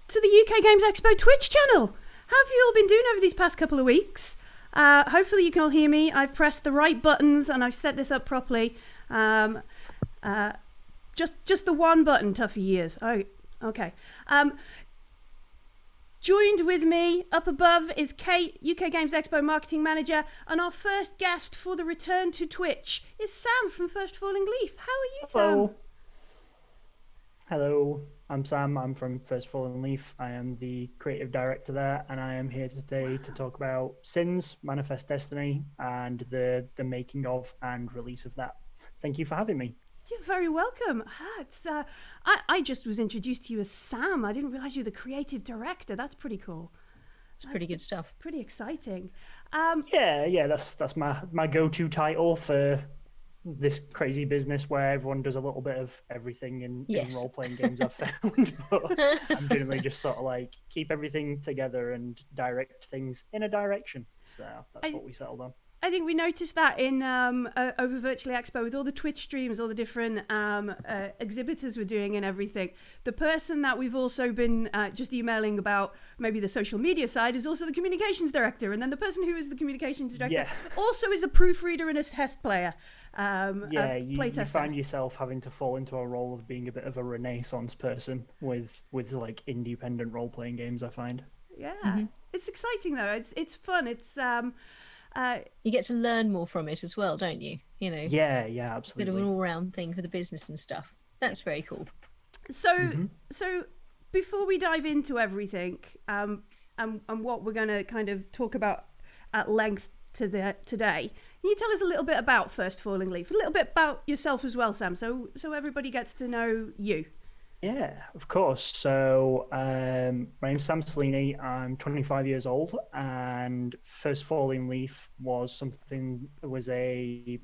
to the UK Games Expo Twitch channel. How have you all been doing over these past couple of weeks? Hopefully you can all hear me. I've pressed the right buttons and I've set this up properly. Just the one button, tough years. Oh, okay. Joined with me up above is Kate, UK Games Expo Marketing Manager, and our first guest for the return to Twitch is Sam from First Falling Leaf. How are you, Hello. Sam? Hello, I'm Sam. I'm from First Fallen Leaf. I am the creative director there, and I am here today to talk about Sins, Manifest Destiny, and the making of and release of that. Thank you for having me. You're very welcome. I just was introduced to you as Sam. I didn't realize you're the creative director. That's pretty cool. It's pretty good stuff. Pretty exciting. Yeah, that's my go-to title for this crazy business where everyone does a little bit of everything in role-playing games I've found. But I'm generally just sort of like keep everything together and direct things in a direction. So that's what we settled on. I think we noticed that in over Virtually Expo with all the Twitch streams, all the different exhibitors were doing and everything. The person that we've also been just emailing about maybe the social media side is also the communications director. And then the person who is the communications director also is a proofreader and a test player. You find yourself having to fall into a role of being a bit of a renaissance person with like independent role-playing games, I find. Yeah, It's exciting though. It's fun. It's you get to learn more from it as well, don't you? You know. Yeah, absolutely. Bit of an all-round thing for the business and stuff. That's very cool. So before we dive into everything, and what we're going to kind of talk about at length today, can you tell us a little bit about First Falling Leaf, a little bit about yourself as well, Sam, so everybody gets to know you. Yeah, of course. So my name's Sam Salini. I'm 25 years old, and First Falling Leaf was a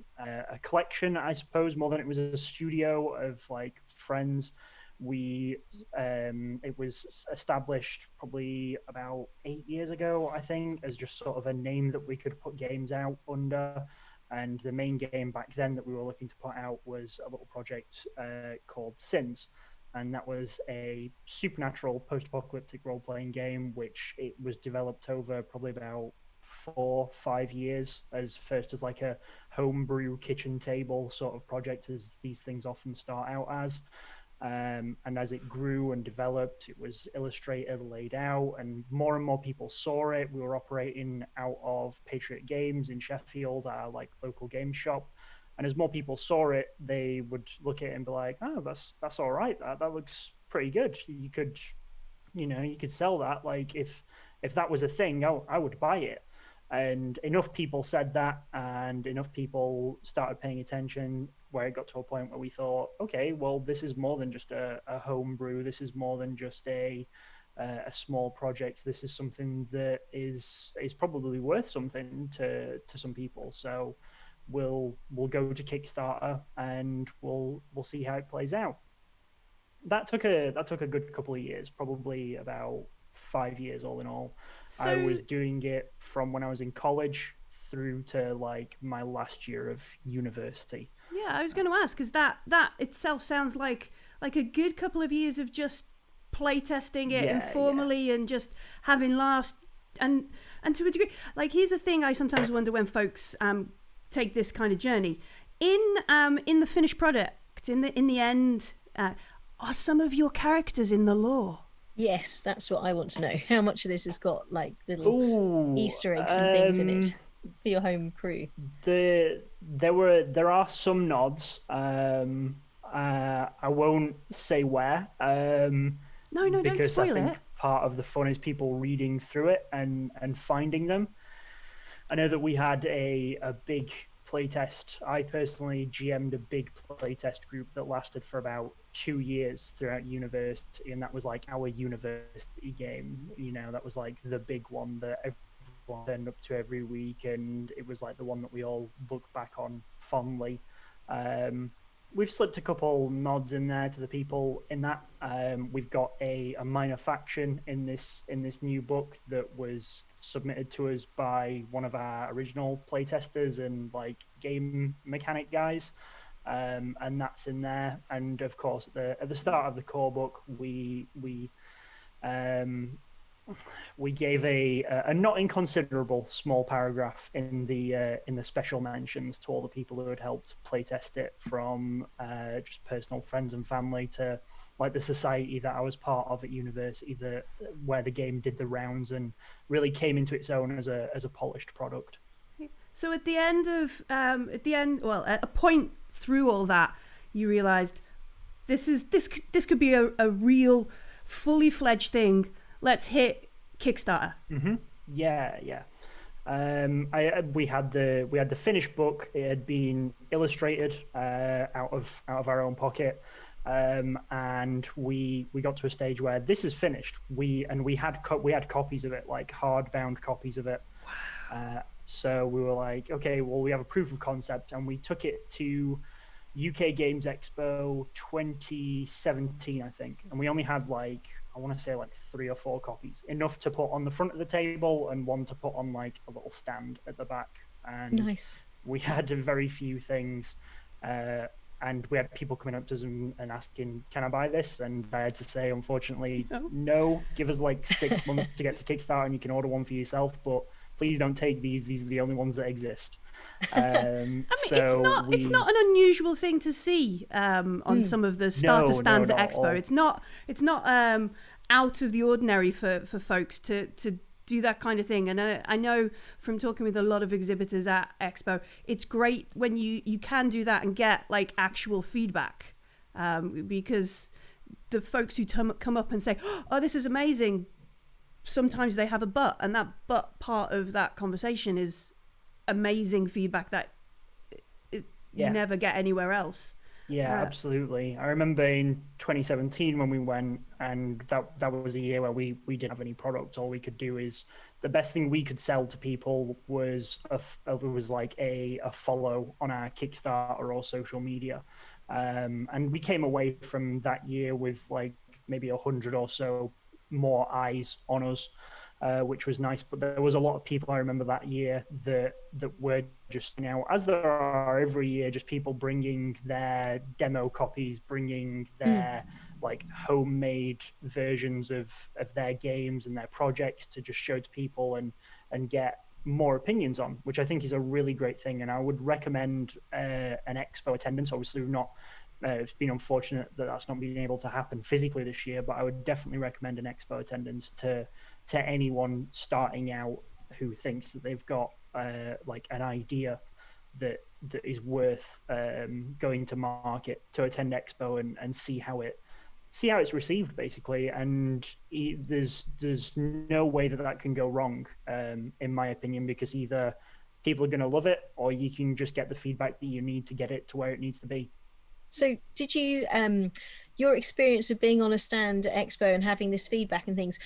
collection, I suppose, more than it was a studio of like friends. It was established probably about 8 years ago, I think, as just sort of a name that we could put games out under. And the main game back then that we were looking to put out was a little project called Sins. And that was a supernatural post-apocalyptic role-playing game, which it was developed over probably about 4-5 years as like a homebrew kitchen table sort of project, as these things often start out as. And as it grew and developed, it was illustrated, laid out, and more people saw it. We were operating out of Patriot Games in Sheffield, our like local game shop. And as more people saw it, they would look at it and be like, "Oh, that's all right. That looks pretty good. You could sell that. Like if that was a thing, I would buy it." And enough people said that, and enough people started paying attention, where it got to a point where we thought, okay, well, this is more than just a homebrew. This is more than just a small project. This is something that is probably worth something to some people. So we'll go to Kickstarter and we'll see how it plays out. That took a good couple of years, probably about 5 years all in all. So, I was doing it from when I was in college through to like my last year of university. Yeah, I was going to ask, because that itself sounds like a good couple of years of just playtesting it informally and just having laughs and to a degree. Like, here's the thing I sometimes wonder when folks take this kind of journey in the finished product, in the end, are some of your characters in the lore? Yes, that's what I want to know. How much of this has got little Easter eggs and things in it for your home crew? There are some nods. I won't say where. No, don't spoil it. Part of the fun is people reading through it and finding them. I know that we had a big playtest. I personally GM'd a big playtest group that lasted for about 2 years throughout university, and that was like our university game. That was like the big one that everyone turned up to every week, and it was like the one that we all look back on fondly. We've slipped a couple nods in there to the people in that. We've got a minor faction in this new book that was submitted to us by one of our original playtesters and like game mechanic guys, and that's in there. And of course, at the start of the core book, we we gave a not inconsiderable small paragraph in the special mentions to all the people who had helped playtest it, from just personal friends and family to like the society that I was part of at university, that where the game did the rounds and really came into its own as a polished product. So at the end, well, at a point through all that, you realised this could be a real, fully fledged thing. Let's hit Kickstarter. Mm-hmm. Yeah. We had the finished book. It had been illustrated out of our own pocket, and we got to a stage where this is finished. We had copies of it, like hardbound copies of it. So we were like, okay, well, we have a proof of concept, and we took it to UK Games Expo 2017, I think, and we only had I want to say 3 or 4 copies, enough to put on the front of the table and one to put on like a little stand at the back. And nice. We had very few things, and we had people coming up to us and asking, "Can I buy this?" And I had to say, unfortunately, no. Give us 6 months to get to Kickstarter, and you can order one for yourself, but please don't take these. These are the only ones that exist. I mean, it's not an unusual thing to see on some of the starter stands at Expo. It's not out of the ordinary for folks to do that kind of thing. And I know from talking with a lot of exhibitors at Expo, it's great when you can do that and get actual feedback, because the folks who come up and say, "Oh, this is amazing," sometimes they have a but, and that but part of that conversation is amazing feedback that you never get anywhere else. Yeah, absolutely. I remember in 2017 when we went, and that was a year where we didn't have any product. All we could do is, the best thing we could sell to people was a follow on our Kickstarter or social media. And we came away from that year with maybe 100 or so more eyes on us, which was nice. But there was a lot of people, I remember that year, that were just, as there are every year, just people bringing their demo copies, bringing their homemade versions of their games and their projects to just show to people and get more opinions on, which I think is a really great thing. And I would recommend an expo attendance. Obviously, we've not it's been unfortunate that that's not been able to happen physically this year, but I would definitely recommend an expo attendance to anyone starting out who thinks that they've got an idea that is worth going to market, to attend expo and see how it's received, basically. And there's no way that can go wrong, in my opinion, because either people are going to love it, or you can just get the feedback that you need to get it to where it needs to be. So did you, your experience of being on a stand at Expo and having this feedback and things,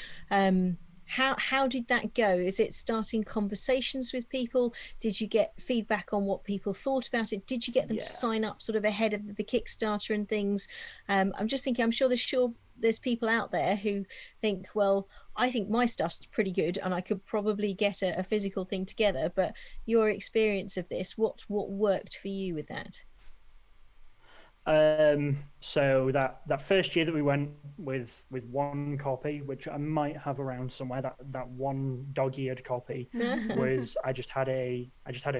how did that go? Is it starting conversations with people? Did you get feedback on what people thought about it? Did you get them to sign up sort of ahead of the Kickstarter and things? I'm just thinking, I'm sure there's people out there who think, well, I think my stuff's pretty good and I could probably get a physical thing together. But your experience of this, what worked for you with that? So that first year that we went with one copy, which I might have around somewhere, that one dog-eared copy was I just had a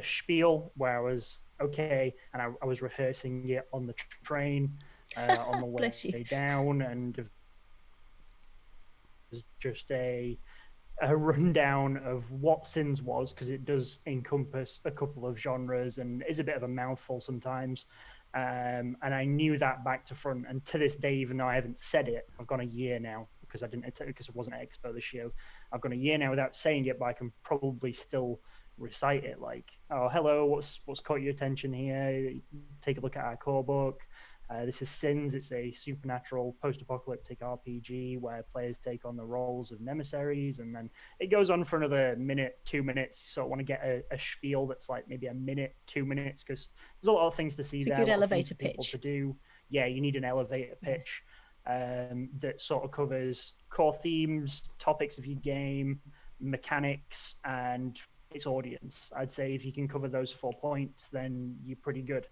spiel where I was okay, and I was rehearsing it on the train on the way down, and it was just a rundown of what Sins was, because it does encompass a couple of genres and is a bit of a mouthful sometimes. And I knew that back to front, and to this day, even though I haven't said it, I've gone a year now because it wasn't at Expo this year. I've gone a year now without saying it, but I can probably still recite it. Like, oh, hello, what's caught your attention here? Take a look at our core book. This is Sins. It's a supernatural post-apocalyptic RPG where players take on the roles of nemesis, and then it goes on for another minute, 2 minutes. You sort of want to get a spiel that's maybe a minute, 2 minutes, because there's a lot of things to see there. It's a good elevator pitch to do. Yeah, you need an elevator pitch that sort of covers core themes, topics of your game, mechanics, and its audience. I'd say if you can cover those 4 points, then you're pretty good.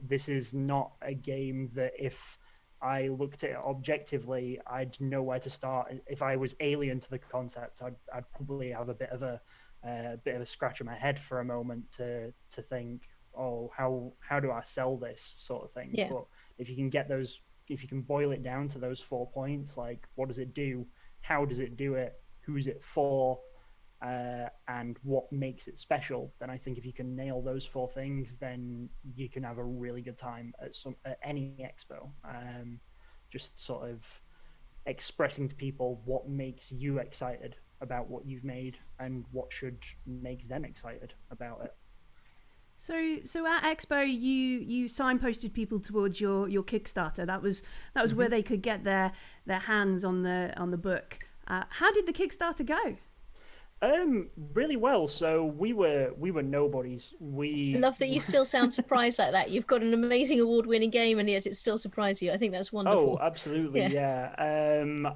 This is not a game that if I looked at it objectively, I'd know where to start. If I was alien to the concept, I'd probably have a bit of a scratch in my head for a moment to think, oh, how do I sell this sort of thing? Yeah. But if you can get those, if you can boil it down to those 4 points, like what does it do, how does it do it, who's it for, and what makes it special, then I think if you can nail those 4 things, then you can have a really good time at any expo. Just sort of expressing to people what makes you excited about what you've made and what should make them excited about it. So at Expo, you signposted people towards your Kickstarter. That was where they could get their hands on the book. How did the Kickstarter go? Really well. So we were nobodies. I love that you still sound surprised like that. You've got an amazing award-winning game, and yet it still surprised you. I think that's wonderful. Oh, absolutely, yeah.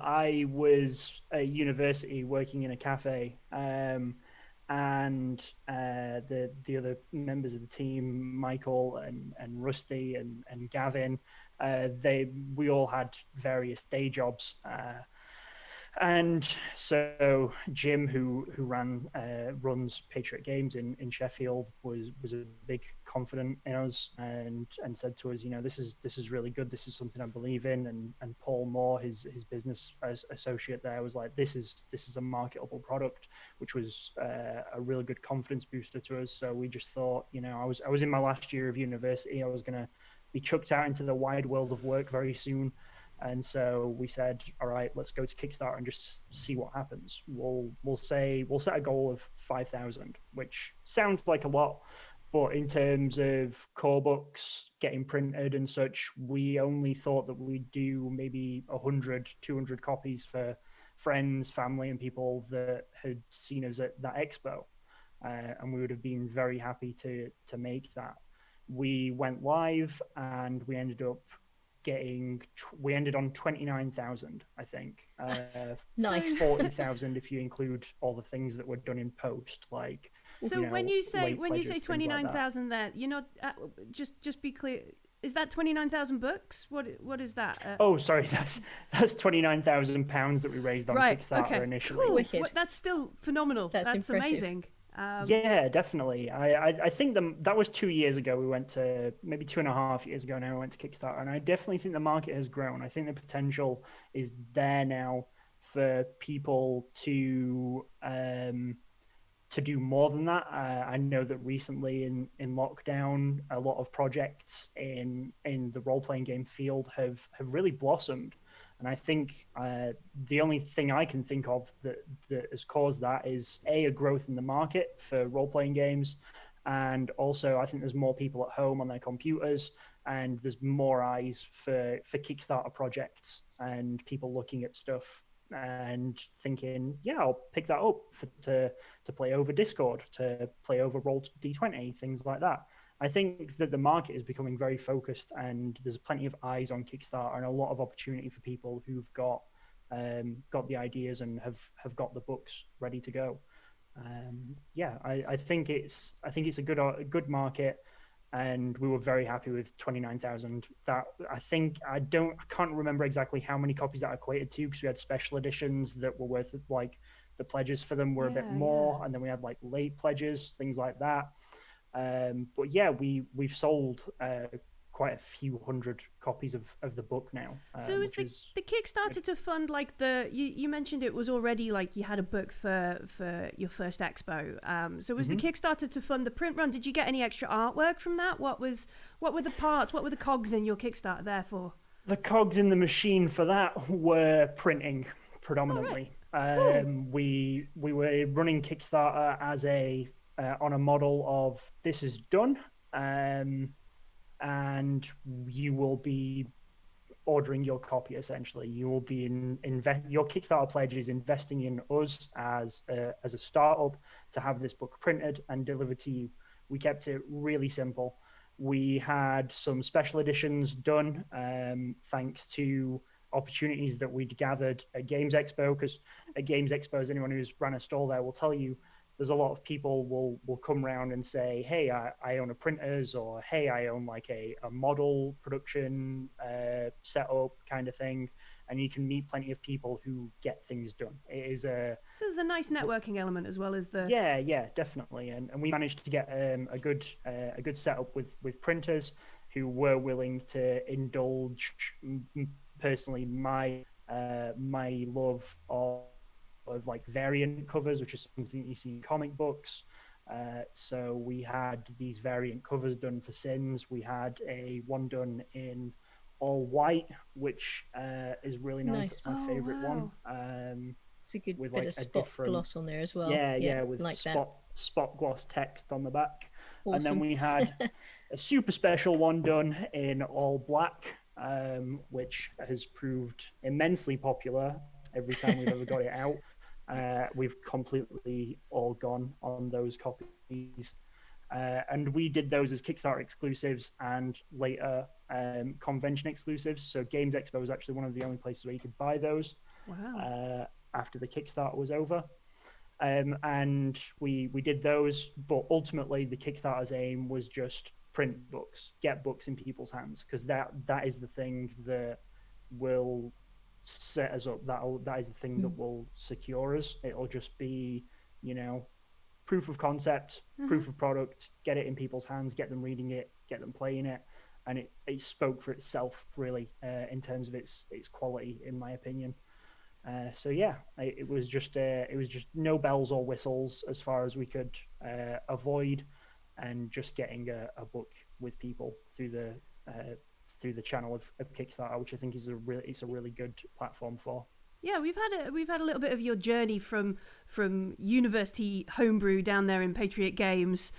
I was at university working in a cafe, and the other members of the team, Michael and Rusty and Gavin, we all had various day jobs. And so Jim, who runs Patriot Games in Sheffield, was a big confident in us and said to us, this is really good. This is something I believe in. And Paul Moore, his business associate there, was like, this is a marketable product, which was a really good confidence booster to us. So we just thought, I was in my last year of university. I was going to be chucked out into the wide world of work very soon. And so we said, all right, let's go to Kickstarter and just see what happens. We'll set a goal of 5,000, which sounds like a lot, but in terms of core books getting printed and such, we only thought that we'd do maybe 100, 200 copies for friends, family, and people that had seen us at that expo. And we would have been very happy to make that. We went live and we ended on 29,000, I think. Nice. 40,000 if you include all the things that were done in post, like. So when you say 29,000, there, you're not just be clear. Is that 29,000 books? What is that? Oh, sorry, that's £29,000 that we raised on Kickstarter initially. Cool. That's still phenomenal. That's impressive. Amazing. Yeah, definitely. I think that was 2 years ago. We went to maybe 2.5 years ago now. We went to Kickstarter, and I definitely think the market has grown. I think the potential is there now for people to do more than that. I know that recently in lockdown, a lot of projects in the role playing game field have really blossomed. And I think the only thing I can think of that has caused that is a growth in the market for role-playing games. And also, I think there's more people at home on their computers, and there's more eyes for Kickstarter projects and people looking at stuff and thinking, yeah, I'll pick that up to play over Discord, to play over Roll D20, things like that. I think that the market is becoming very focused, and there's plenty of eyes on Kickstarter and a lot of opportunity for people who've got the ideas and have got the books ready to go. I think it's a good market, and we were very happy with 29,000. That I can't remember exactly how many copies that equated to, because we had special editions that were worth, like, the pledges for them were a bit more, and then we had like late pledges, things like that. But yeah, we've sold quite a few hundred copies of the book now. So is the Kickstarter to fund, like, you mentioned it was already, like, you had a book for your first expo. So was the Kickstarter to fund the print run? Did you get any extra artwork from that? What were the parts? What were the cogs in your Kickstarter there for? The cogs in the machine for that were printing predominantly. Right. Cool. We were running Kickstarter as on a model of, this is done, and you will be ordering your copy. Essentially, you will be your Kickstarter pledge is investing in us as a startup to have this book printed and delivered to you. We kept it really simple. We had some special editions done, thanks to opportunities that we'd gathered at Games Expo, because at Games Expo, as anyone who's ran a stall there will tell you, there's a lot of people will come around and say, hey, I own a printers, or hey, I own like a model production setup kind of thing, and you can meet plenty of people who get things done. It is a So there's a nice networking element as well as the yeah, definitely, and we managed to get a good setup with printers who were willing to indulge personally my love of like variant covers, which is something you see in comic books. So we had these variant covers done for Sins. We had one done in all white, which is really nice. That's Nice. my favorite one. It's a good With bit like of a spot different, gloss on there as well. yeah, with like that. spot gloss text on the back. Awesome. And then we had a super special one done in all black, which has proved immensely popular every time we've ever got it out. We've completely all gone on those copies. And we did those as Kickstarter exclusives and later convention exclusives. So Games Expo was actually one of the only places where you could buy those. Wow. After the Kickstarter was over. And we did those, but ultimately the Kickstarter's aim was just print books, get books in people's hands, because that is the thing that will set us up. That is the thing that will secure us. It'll just be, proof of concept, proof of product, get it in people's hands, get them reading it, get them playing it, and it spoke for itself really in terms of its quality, in my opinion. So yeah, it was just no bells or whistles as far as we could avoid, and just getting a book with people through the channel of Kickstarter, which I think is a really good platform for. Yeah, we've had a little bit of your journey from university homebrew down there in Patriot Games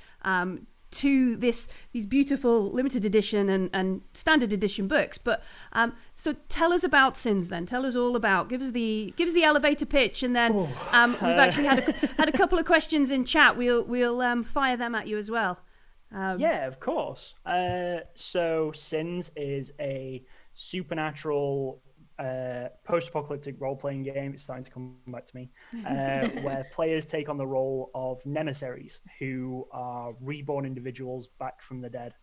to these beautiful limited edition and standard edition books. But so tell us about Sins then. Tell us all about. Give us the elevator pitch, and then we've actually had a couple of questions in chat. We'll fire them at you as well. Yeah, of course. So Sins is a supernatural post-apocalyptic role-playing game. It's starting to come back to me, where players take on the role of nemesaries, who are reborn individuals back from the dead,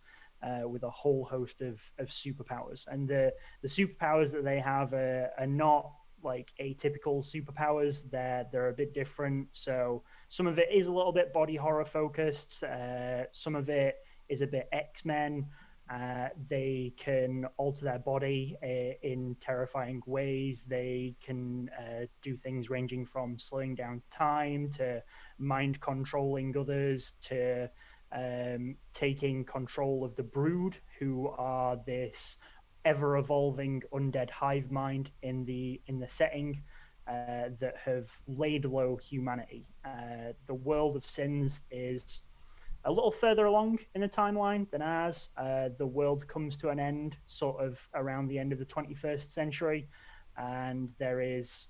with a whole host of superpowers. And the superpowers that they have are not like atypical superpowers. They're a bit different. So some of it is a little bit body horror focused. Some of it is a bit X-Men. They can alter their body in terrifying ways. They can do things ranging from slowing down time to mind controlling others to taking control of the Brood, who are this ever evolving undead hive mind in the setting that have laid low humanity. The world of Sins is a little further along in the timeline than ours. The world comes to an end sort of around the end of the 21st century, and there is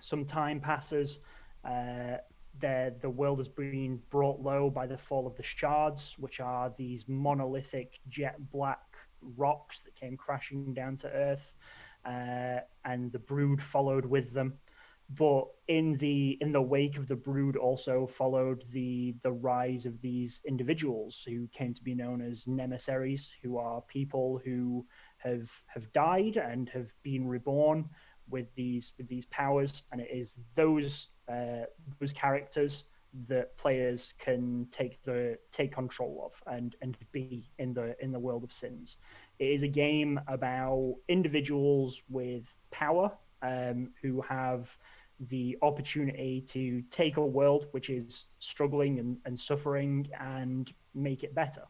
some time passes. The world has been brought low by the fall of the shards, which are these monolithic jet black rocks that came crashing down to Earth, and the Brood followed with them. But in the wake of the Brood also followed the rise of these individuals who came to be known as nemesaries, who are people who have died and have been reborn with these powers, and it is those characters that players can take control of and be in the world of Sins. It is a game about individuals with power, who have the opportunity to take a world which is struggling and suffering and make it better.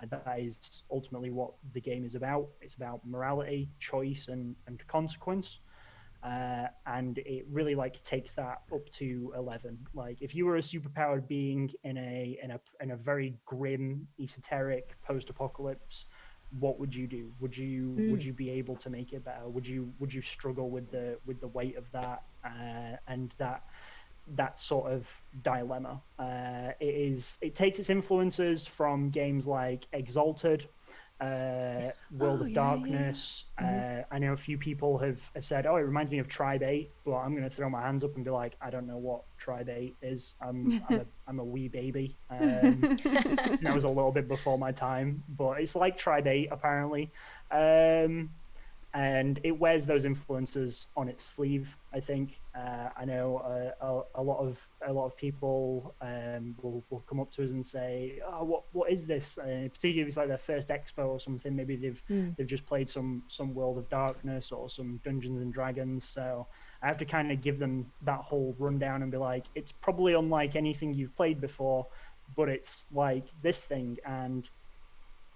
And that is ultimately what the game is about. It's about morality, choice, and consequence. And it really like takes that up to 11. Like if you were a superpowered being in a very grim, esoteric post-apocalypse, what would you do? Would you be able to make it better? Would you struggle with the weight of that and that sort of dilemma? It takes its influences from games like Exalted, Yes. World Oh, of yeah, Darkness. Mhm. I know a few people have said, "Oh, it reminds me of Tribe 8," but I'm going to throw my hands up and be like, I don't know what Tribe 8 is. I'm a wee baby. That was a little bit before my time, but it's like Tribe 8 apparently. Um, and it wears those influences on its sleeve. I think I know a lot of people will come up to us and say, "Oh, what is this?" Particularly if it's like their first expo or something. Maybe Mm. they've just played some World of Darkness or some Dungeons and Dragons. So I have to kind of give them that whole rundown and be like, "It's probably unlike anything you've played before, but it's like this thing and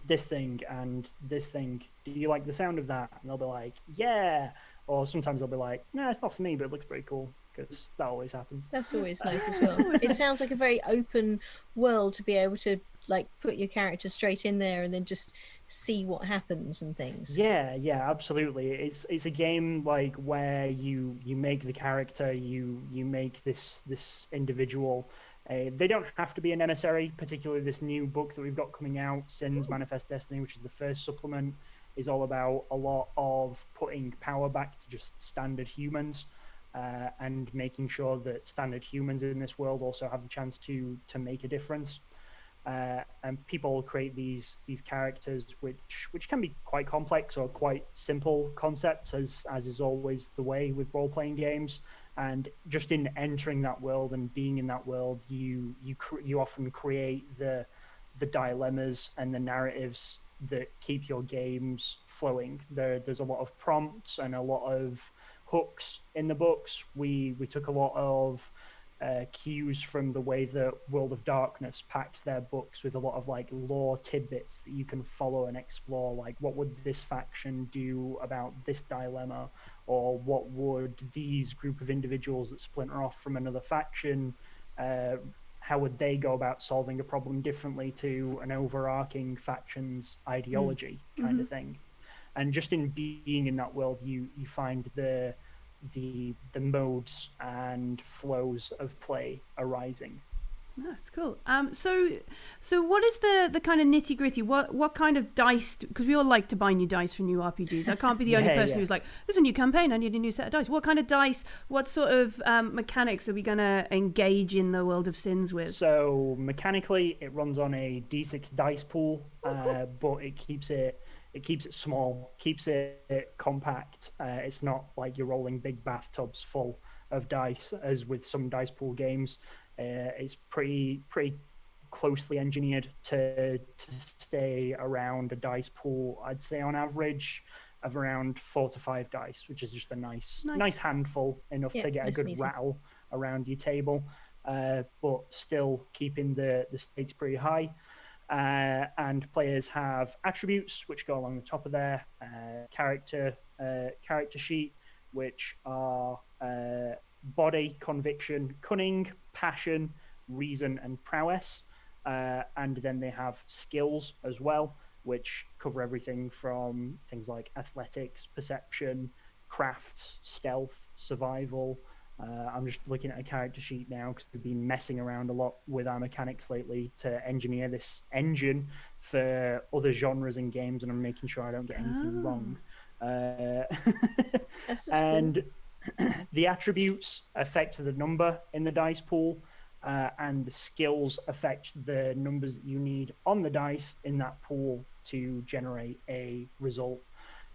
this thing and this thing. Do you like the sound of that?" And they'll be like, "Yeah." Or sometimes they'll be like, "No, it's not for me, but it looks pretty cool," because that always happens. That's always nice as Yeah, it's well. always It nice. sounds like a very open world to be able to like put your character straight in there and then just see what happens and things. Yeah, absolutely. It's a game like where you make the character, you make this individual. They don't have to be an emissary. Particularly this new book that we've got coming out, Sins Manifest Destiny, which is the first supplement, is all about a lot of putting power back to just standard humans, and making sure that standard humans in this world also have the chance to make a difference. And people create these characters which can be quite complex or quite simple concepts, as is always the way with role playing games. And just in entering that world and being in that world, you often create the dilemmas and the narratives that keep your games flowing. There's a lot of prompts and a lot of hooks in the books. We took a lot of cues from the way that World of Darkness packed their books with a lot of like lore tidbits that you can follow and explore. Like, what would this faction do about this dilemma, or what would these group of individuals that splinter off from another faction? Uh, how would they go about solving a problem differently to an overarching faction's Mm. ideology, kind of thing? And just in being in that world, you find the modes and flows of play arising. That's cool. So what is the kind of nitty gritty? What kind of dice? Because we all like to buy new dice for new RPGs. I can't be the only Yeah, person yeah. who's like, "There's a new campaign. I need a new set of dice." What kind of dice? What sort of mechanics are we gonna engage in the world of Sins with? So mechanically, it runs on a D6 dice pool, Oh, cool. but it keeps it small, keeps it compact. It's not like you're rolling big bathtubs full of dice as with some dice pool games. It's pretty closely engineered to stay around a dice pool. I'd say on average of around 4 to 5 dice, which is just a nice Nice. handful, enough Yeah, to get a nice and good easy. rattle around your table, but still keeping the stakes pretty high. And players have attributes which go along the top of their character sheet, which are body, conviction, cunning, passion, reason, and prowess. And then they have skills as well, which cover everything from things like athletics, perception, crafts, stealth, survival. I'm just looking at a character sheet now because we've been messing around a lot with our mechanics lately to engineer this engine for other genres and games, and I'm making sure I don't get anything Oh. wrong. Uh, That's just cool. and the attributes affect the number in the dice pool, and the skills affect the numbers that you need on the dice in that pool to generate a result.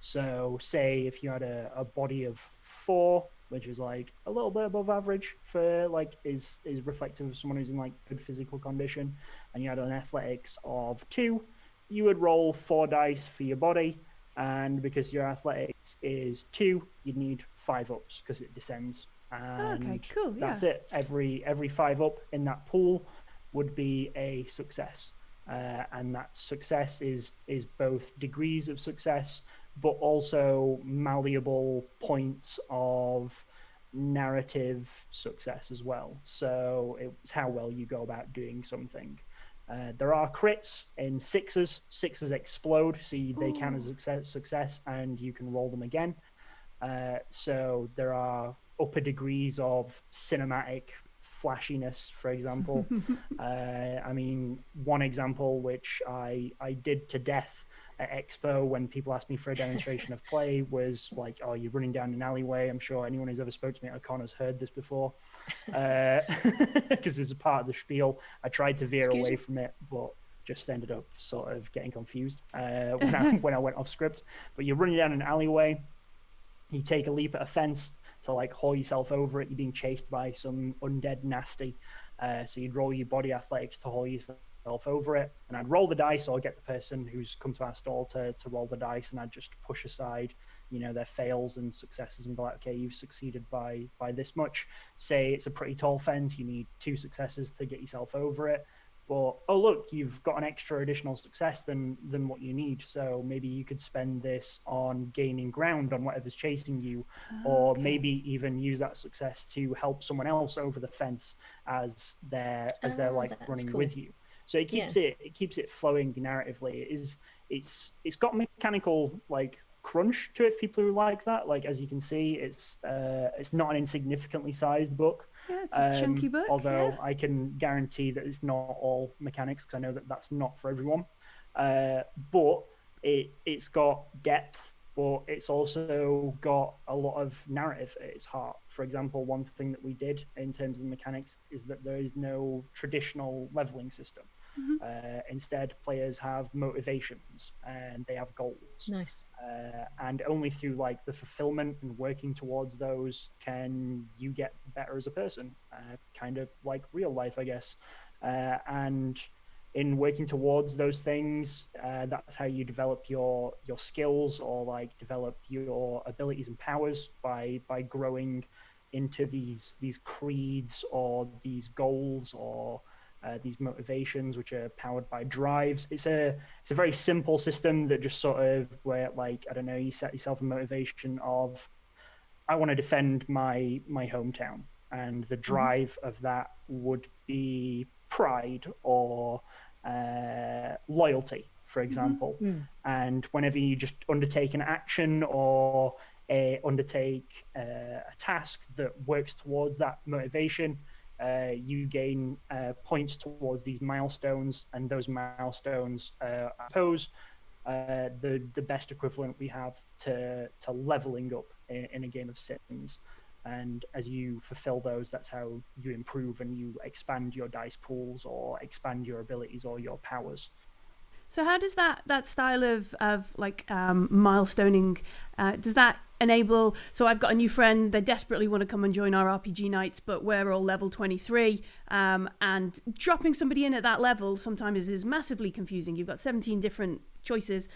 So, say if you had a body of 4, which is like a little bit above average for like is reflective of someone who's in like good physical condition, and you had an athletics of 2, you would roll 4 dice for your body, and because your athletics is 2, you'd need 5 ups because it descends, Okay, and cool. Yeah. that's it. Every 5 up in that pool would be a success, and that success is both degrees of success, but also malleable points of narrative success as well. So it's how well you go about doing something. There are crits in sixes. Sixes explode, so they count as Ooh. success, and you can roll them again. So there are upper degrees of cinematic flashiness, for example. I mean, one example which I did to death at Expo when people asked me for a demonstration of play was like, oh, you're running down an alleyway. I'm sure anyone who's ever spoke to me at a con has heard this before, because it's a part of the spiel. I tried to veer away from it, but just ended up sort of getting confused when I went off script. But you're running down an alleyway, you take a leap at a fence to like haul yourself over it. You're being chased by some undead nasty. So you'd roll your body athletics to haul yourself over it, and I'd roll the dice or get the person who's come to our stall to roll the dice, and I'd just push aside, you know, their fails and successes and be like, okay, you've succeeded by this much. Say it's a pretty tall fence, you need 2 successes to get yourself over it. But oh look, you've got an extra additional success than what you need. So maybe you could spend this on gaining ground on whatever's chasing you, or maybe even use that success to help someone else over the fence as they're like running with you. So it keeps it flowing narratively. It's got mechanical like crunch to it for people who like that. Like as you can see, it's not an insignificantly sized book. Yeah, it's a chunky book. Although I can guarantee that it's not all mechanics, because I know that that's not for everyone. But it's got depth, but it's also got a lot of narrative at its heart. For example, one thing that we did in terms of the mechanics is that there is no traditional leveling system. Instead, players have motivations and they have goals. Nice. And only through like the fulfillment and working towards those can you get better as a person, kind of like real life, I guess. And in working towards those things, that's how you develop your skills, or like develop your abilities and powers by growing into these creeds or these goals or these motivations, which are powered by drives. It's a very simple system that just sort of where, like, I don't know, you set yourself a motivation of, I want to defend my hometown, and the drive of that would be pride or loyalty, for example. And whenever you just undertake an action or undertake a task that works towards that motivation, you gain points towards these milestones, and those milestones pose the best equivalent we have to leveling up in a game of Sims. And as you fulfill those, that's how you improve and you expand your dice pools or expand your abilities or your powers. So how does that style of like milestoning, does that enable, so I've got a new friend, they desperately want to come and join our RPG nights, but we're all level 23, and dropping somebody in at that level sometimes is massively confusing. You've got 17 different choices,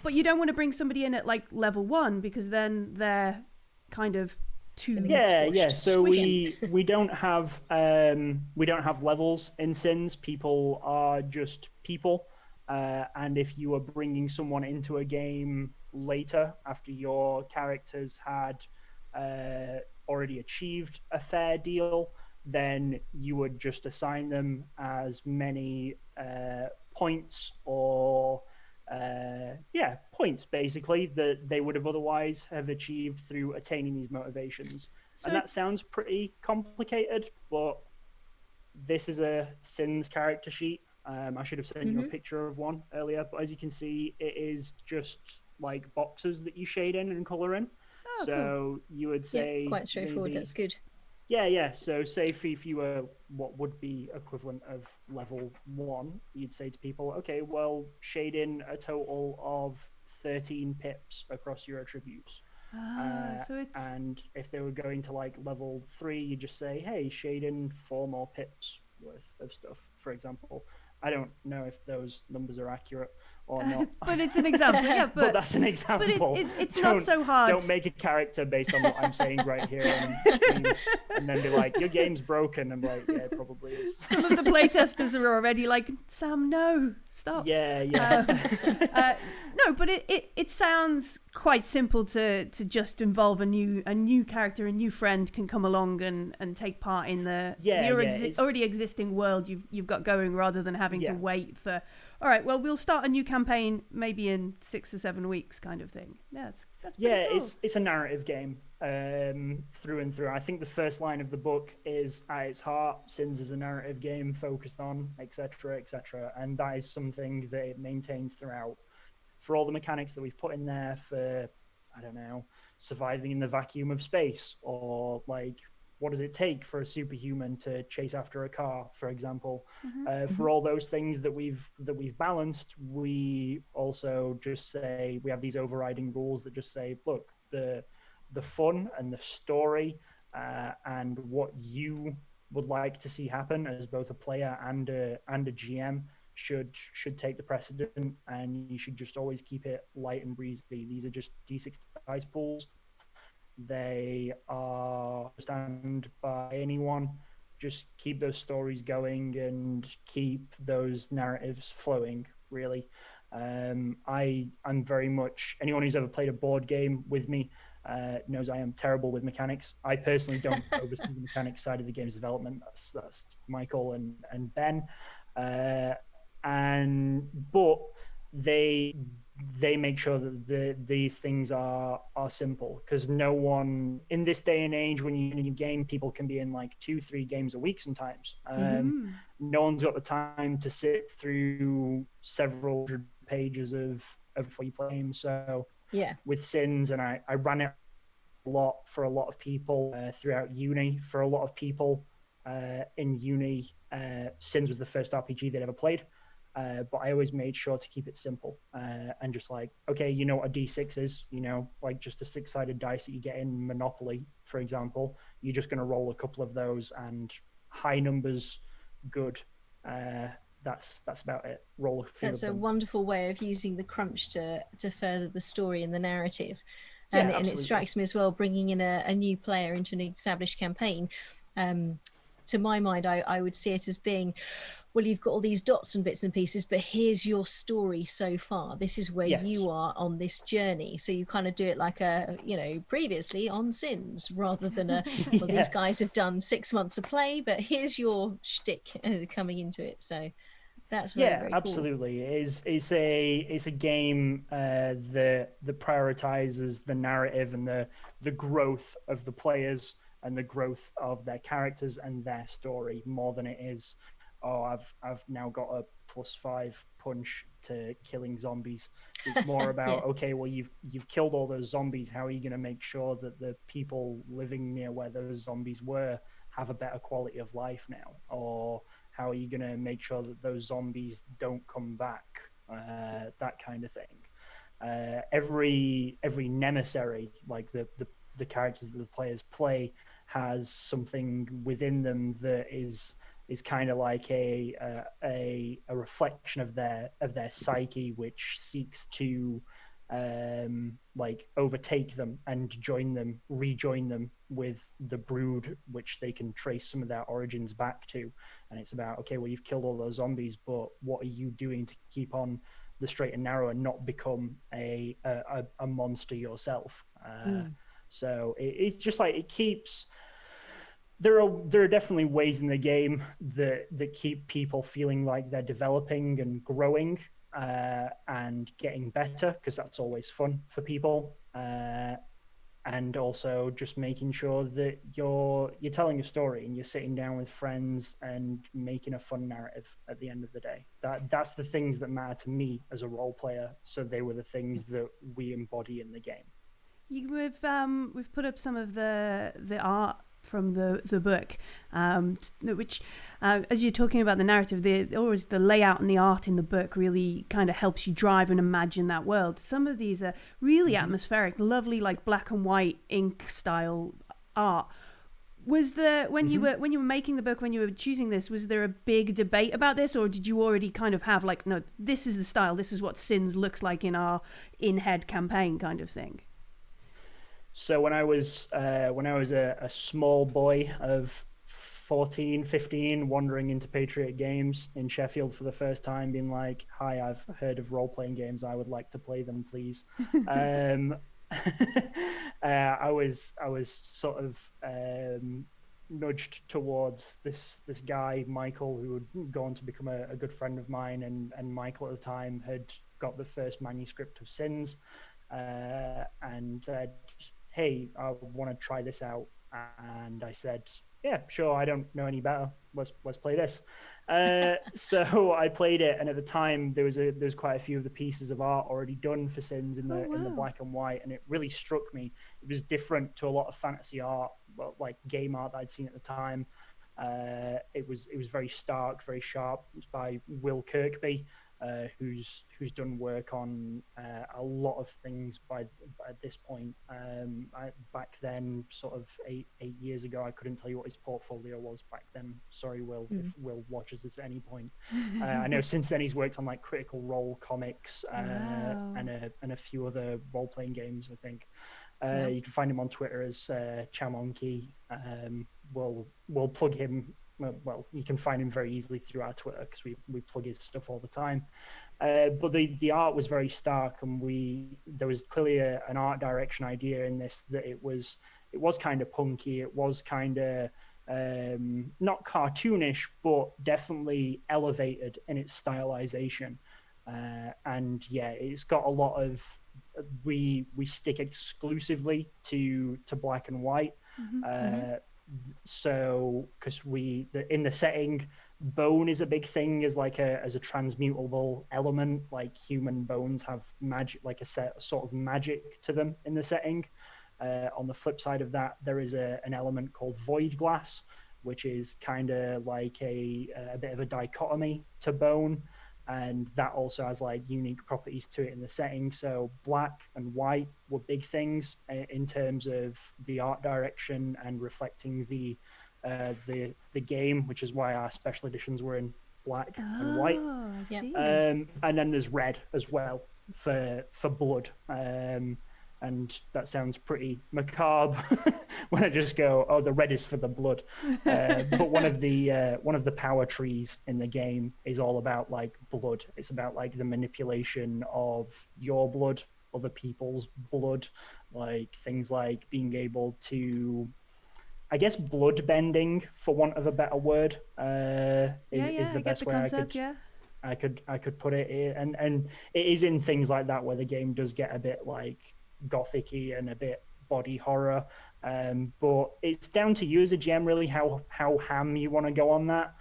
but you don't want to bring somebody in at like level 1, because then they're kind of too so we don't have levels in Sins. People are just people. And if you are bringing someone into a game later, after your characters had already achieved a fair deal, then you would just assign them as many points or points basically that they would have otherwise have achieved through attaining these motivations. So and that sounds pretty complicated, but this is a Sins character sheet. I should have sent you a picture of one earlier, but as you can see, it is just like boxes that you shade in and color in. Oh, so cool. You would say quite straightforward. That's good. Yeah. So say if you were what would be equivalent of level 1, you'd say to people, okay, well, shade in a total of 13 pips across your attributes. And if they were going to like level 3, you just say, hey, shade in 4 more pips worth of stuff, for example. I don't know if those numbers are accurate or not. But it's an example, yeah. But that's an example. But it's not so hard. Don't make a character based on what I'm saying right here on stream, and then be like, your game's broken. I'm like, yeah, it probably is. Some of the playtesters are already like, Sam, no, stop. Yeah. No, but it sounds quite simple to just involve a new character, a new friend can come along and take part in the already existing world you've got going, rather than having to wait for, all right, well, we'll start a new campaign maybe in 6 or 7 weeks kind of thing. Yeah, that's pretty cool. It's a narrative game through and through. I think the first line of the book is, at its heart, Sins is a narrative game focused on etc., and that is something that it maintains throughout. for all the mechanics that we've put in there for, I don't know, surviving in the vacuum of space, or like what does it take for a superhuman to chase after a car, for example. For all those things that we've balanced, we also just say we have these overriding rules that just say, look, the fun and the story and what you would like to see happen as both a player and a GM should take the precedent, and you should just always keep it light and breezy. These are just D6 dice pools. They are stand by anyone. Just keep those stories going and keep those narratives flowing, really. I'm very much, anyone who's ever played a board game with me knows I am terrible with mechanics. I personally don't oversee the mechanics side of the game's development. That's Michael and Ben. But they make sure that these things are simple, because no one in this day and age, when you're in a game, people can be in like 2-3 games a week sometimes. No one's got the time to sit through several hundred pages of before you play games. So with Sins, and I ran it a lot for a lot of people throughout uni. For a lot of people in uni, Sins was the first RPG they'd ever played. But I always made sure to keep it simple and just like, okay, you know what a D6 is, you know, like just a 6-sided dice that you get in Monopoly, for example. You're just going to roll a couple of those, and high numbers, good. That's about it. Roll a few. That's a wonderful way of using the crunch to further the story and the narrative. And it strikes me as well, bringing in a new player into an established campaign. To my mind, I would see it as being, well, you've got all these dots and bits and pieces, but here's your story so far. This is where you are on this journey. So you kind of do it like previously on Sins, rather than well, these guys have done 6 months of play, but here's your shtick coming into it. So that's very cool. Absolutely. It's a game that prioritizes the narrative and the growth of the players and the growth of their characters and their story, more than it is, oh, I've now got a +5 punch to killing zombies. It's more about okay, well, you've killed all those zombies. How are you going to make sure that the people living near where those zombies were have a better quality of life now? Or how are you going to make sure that those zombies don't come back? That kind of thing. Every nemissary, like the characters that the players play, has something within them that is kind of like a reflection of their psyche, which seeks to like overtake them and rejoin them with the brood, which they can trace some of their origins back to. And it's about, okay, well, you've killed all those zombies, but what are you doing to keep on the straight and narrow and not become a monster yourself? So it's just like, it keeps, there are definitely ways in the game that keep people feeling like they're developing and growing and getting better, because that's always fun for people. And also just making sure that you're telling a story and you're sitting down with friends and making a fun narrative at the end of the day. That's the things that matter to me as a role player. So they were the things that we embody in the game. We've put up some of the art from the book, which as you're talking about the narrative, the layout and the art in the book really kind of helps you drive and imagine that world. Some of these are really atmospheric, lovely, like black and white ink style art. Was there, when you were making the book, when you were choosing this, was there a big debate about this, or did you already kind of have like, no, this is the style, this is what Sins looks like in our in-head campaign kind of thing? So when I was a small boy of 14, 15, wandering into Patriot Games in Sheffield for the first time, being like, hi, I've heard of role-playing games, I would like to play them, please. I was sort of nudged towards this guy, Michael, who would go on to become a good friend of mine, and Michael at the time had got the first manuscript of Sins, and said, hey, I want to try this out. And I said, yeah, sure, I don't know any better. Let's play this. So I played it, and at the time there's quite a few of the pieces of art already done for Sins in the black and white, and it really struck me. It was different to a lot of fantasy art, well, like game art that I'd seen at the time. It was very stark, very sharp. It's by Will Kirkby, who's done work on a lot of things by this point. Back then, sort of eight years ago, I couldn't tell you what his portfolio was back then. Sorry, Will, if Will watches this at any point. I know since then he's worked on like Critical Role comics and a few other role playing games, I think. You can find him on Twitter as Chamonkey. We'll plug him. Well, you can find him very easily through our Twitter because we plug his stuff all the time. But the art was very stark, and there was clearly an art direction idea in this, that it was kind of punky. It was kind of not cartoonish, but definitely elevated in its stylization. And yeah, it's got a lot of we stick exclusively to black and white. So because in the setting, bone is a big thing as a transmutable element. Like human bones have magic, like a sort of magic to them in the setting. On the flip side of that, there is an element called void glass, which is kind of like a bit of a dichotomy to bone, and that also has like unique properties to it in the setting. So black and white were big things in terms of the art direction and reflecting the game, which is why our special editions were in black and white. I see. And then there's red as well for blood. And that sounds pretty macabre when I just go, oh, the red is for the blood. But one of the power trees in the game is all about like blood. It's about like the manipulation of your blood, other people's blood, like things like being able to, I guess, blood bending, for want of a better word, is the best way concept, I could put it. And it is in things like that where the game does get a bit like gothic-y and a bit body horror, but it's down to you as a GM really how ham you want to go on that.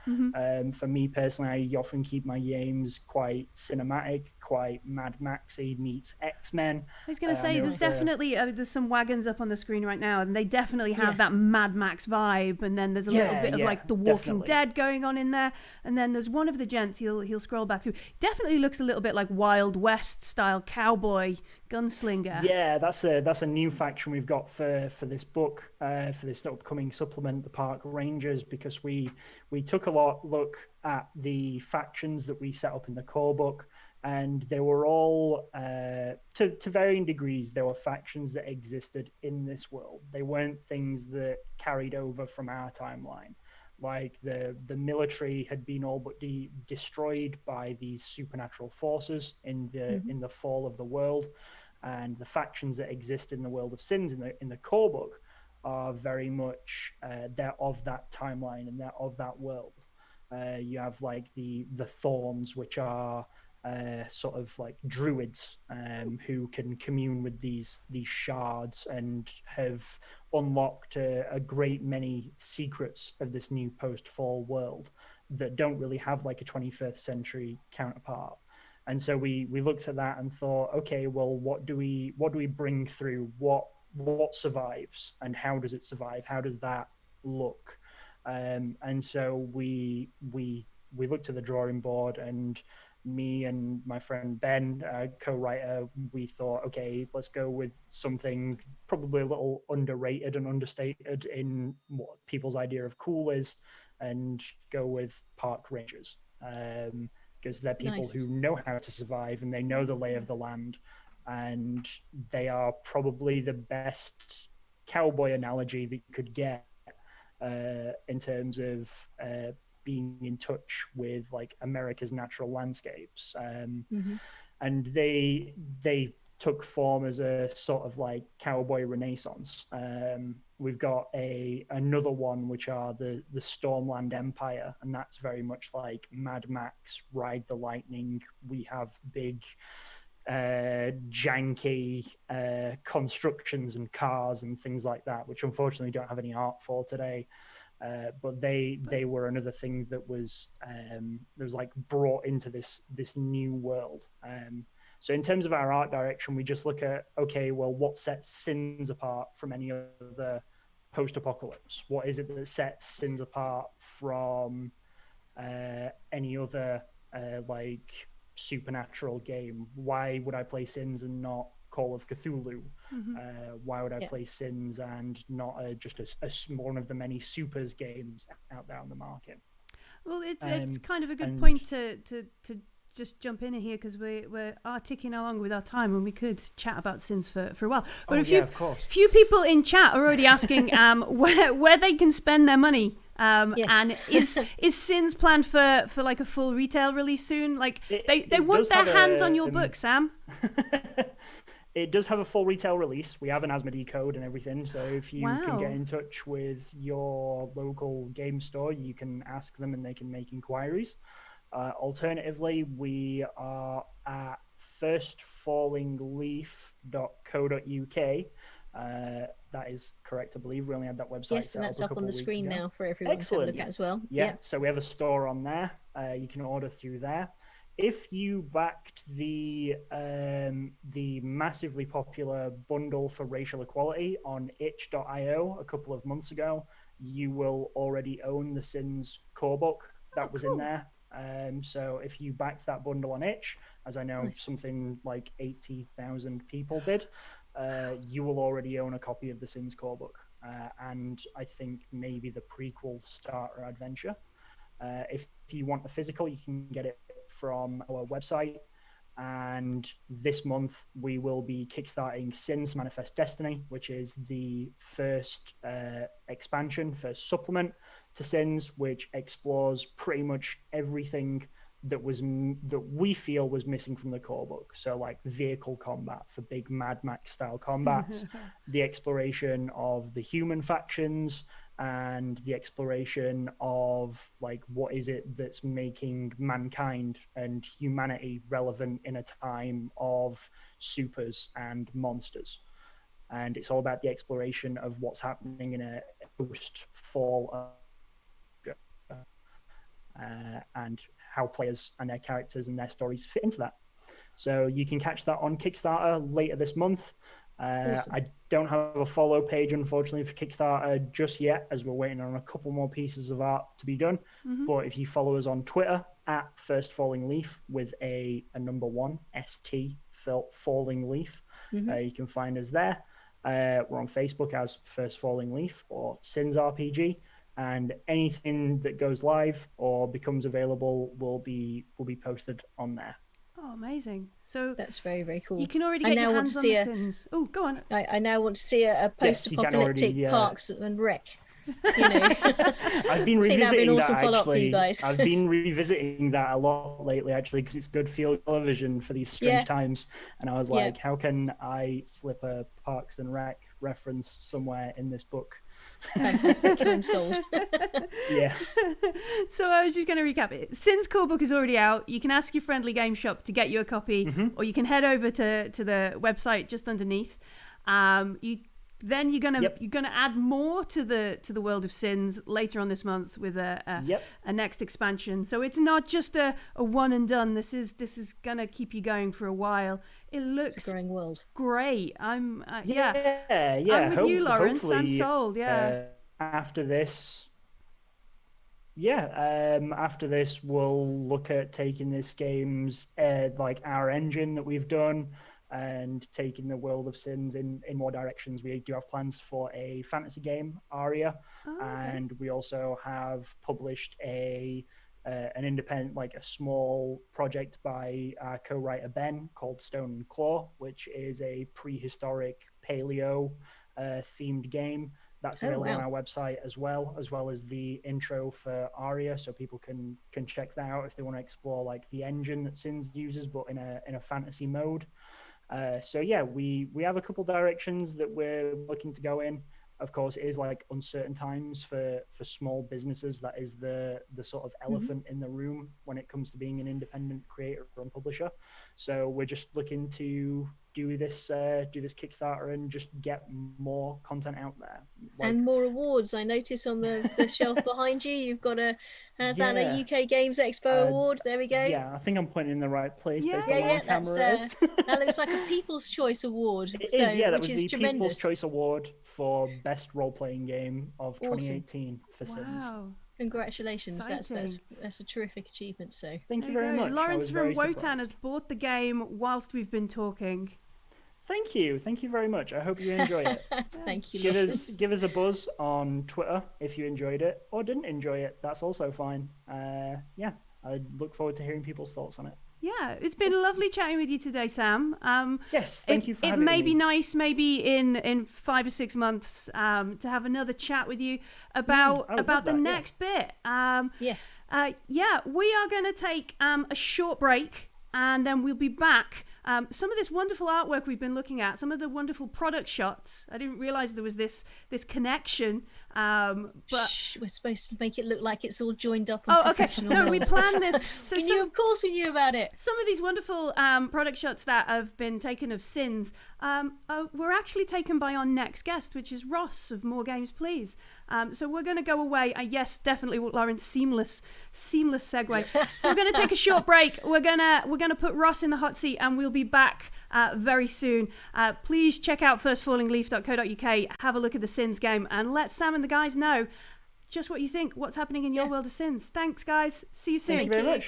For me personally, I often keep my games quite cinematic, quite Mad Maxy meets X-Men. I was going to say, there's definitely there's some wagons up on the screen right now, and they definitely have that Mad Max vibe. And then there's a little bit of like The Walking Dead going on in there. And then there's one of the gents he'll scroll back to. Definitely looks a little bit like Wild West style cowboy gunslinger. Yeah, that's a new faction we've got for this book, for this upcoming supplement, the Park Rangers, because we took a look at the factions that we set up in the core book. And they were all, to varying degrees, there were factions that existed in this world. They weren't things that carried over from our timeline. Like the military had been all but destroyed by these supernatural forces in the fall of the world. And the factions that exist in the world of Sins in the core book are very much, they're of that timeline and they're of that world. You have like the Thorns, which are sort of like druids who can commune with these shards and have unlocked a great many secrets of this new post-fall world that don't really have like a 21st century counterpart. And so we looked at that and thought, okay, well, what do we bring through? What survives, and how does it survive? How does that look? And so we looked at the drawing board, and me and my friend Ben, co-writer, we thought, okay, let's go with something probably a little underrated and understated in what people's idea of cool is, and go with Park Rangers. Because they're people who know how to survive and they know the lay of the land, and they are probably the best cowboy analogy that you could get in terms of being in touch with like America's natural landscapes. And they took form as a sort of like cowboy renaissance. We've got another one, which are the Stormland Empire, and that's very much like Mad Max, Ride the Lightning. We have big janky constructions and cars and things like that, which unfortunately don't have any art for today. But they were another thing that was like brought into this new world. So in terms of our art direction, we just look at, okay, well, what sets Sins apart from any other post-apocalypse? What is it that sets Sins apart from any other like supernatural game? Why would I play Sins and not Call of Cthulhu? Why would I play Sins and not just one of the many supers games out there on the market? Well, it's kind of a good point to just jump in here, because we're ticking along with our time, and we could chat about Sins for a while. But few people in chat are already asking where they can spend their money. And is Sins planned for like a full retail release soon? Like they want their hands on your book, Sam. It does have a full retail release. We have an Asmodee code and everything. So if you can get in touch with your local game store, you can ask them and they can make inquiries. Alternatively, we are at firstfallingleaf.co.uk. That is correct, I believe. We only had that website. Yes, and that's up on the screen now for everyone to have a look at as well. Yeah, so we have a store on there. You can order through there. If you backed the massively popular bundle for racial equality on itch.io a couple of months ago, you will already own the Sins core book that was in there. So if you backed that bundle on itch, as I know something like 80,000 people did, you will already own a copy of the Sins core book, and I think maybe the prequel starter adventure. If you want the physical, you can get it from our website. And this month we will be kickstarting Sins Manifest Destiny, which is the first expansion, first supplement to Sins, which explores pretty much everything that we feel was missing from the core book. So like vehicle combat for big Mad Max style combats, the exploration of the human factions, and the exploration of like what is it that's making mankind and humanity relevant in a time of supers and monsters. And it's all about the exploration of what's happening in a post-fall and how players and their characters and their stories fit into that. So you can catch that on Kickstarter later this month. Awesome. I don't have a follow page, unfortunately, for Kickstarter just yet, as we're waiting on a couple more pieces of art to be done. But if you follow us on Twitter at First Falling Leaf with a number 1 ST Falling Leaf, you can find us there. We're on Facebook as First Falling Leaf or Sins RPG, and anything that goes live or becomes available will be posted on there. Oh, amazing. So that's very, very cool. You can already get your hands on the Sins. Oh, go on. I now want to see a post-apocalyptic Parks and Rec. You know. I've been revisiting awesome that actually. You guys. I've been revisiting that a lot lately, actually, because it's good field television for these strange times. And I was like, how can I slip a Parks and Rec reference somewhere in this book? Fantastic. I'm sold. Yeah. So I was just going to recap it. Sins core book is already out. You can ask your friendly game shop to get you a copy, or you can head over to the website just underneath. Then you're gonna add more to the world of Sins later on this month with a next expansion. So it's not just a one and done. This is gonna keep you going for a while. It looks it's a growing world. Great. I'm I'm with you, Lawrence. I'm sold. After this. After this, we'll look at taking this game's like our engine that we've done and taking the world of Sins in more directions. We do have plans for a fantasy game, Aria, and we also have published an independent, like a small project by our co-writer Ben called Stone and Claw, which is a prehistoric paleo themed game. That's available on our website as well as the intro for Aria, so people can check that out if they want to explore like the engine that Sins uses, but in a fantasy mode. We have a couple directions that we're looking to go in. Of course, it is like uncertain times for small businesses. That is the sort of elephant in the room when it comes to being an independent creator and publisher. So we're just looking to do this Kickstarter and just get more content out there. And more awards. I notice on the shelf behind you, you've got a UK Games Expo award. There we go. Yeah, I think I'm pointing in the right place. Yeah, based on where the camera is. That looks like a People's Choice Award. It is, yeah. That was the tremendous. People's Choice Award for Best Role-Playing Game of 2018 for Sims. Wow. Congratulations. That's a terrific achievement. So thank you very much. Lawrence from Wotan has bought the game whilst we've been talking. Thank you very much. I hope you enjoy it. Thank you. Give us a buzz on Twitter if you enjoyed it or didn't enjoy it. That's also fine. Yeah, I look forward to hearing people's thoughts on it. Yeah, it's been lovely chatting with you today, Sam. Yes, thank you for having me. It may be nice, maybe in 5 or 6 months, to have another chat with you about the next bit. Yes. Yeah, we are going to take a short break, and then we'll be back. Some of this wonderful artwork we've been looking at, some of the wonderful product shots. I didn't realize there was this connection. But we're supposed to make it look like it's all joined up. Okay. No, we planned this. So of course, we knew about it. Some of these wonderful product shots that have been taken of Sins were actually taken by our next guest, which is Ross of More Games Please. So we're going to go away. Yes, definitely, Lauren. Seamless segue. So we're going to take a short break. We're gonna put Ross in the hot seat, and we'll be back very soon. Please check out firstfallingleaf.co.uk. Have a look at the Sins game, and let Sam and the guys know just what you think. What's happening in your world of Sins? Thanks, guys. See you soon. Thank you very much.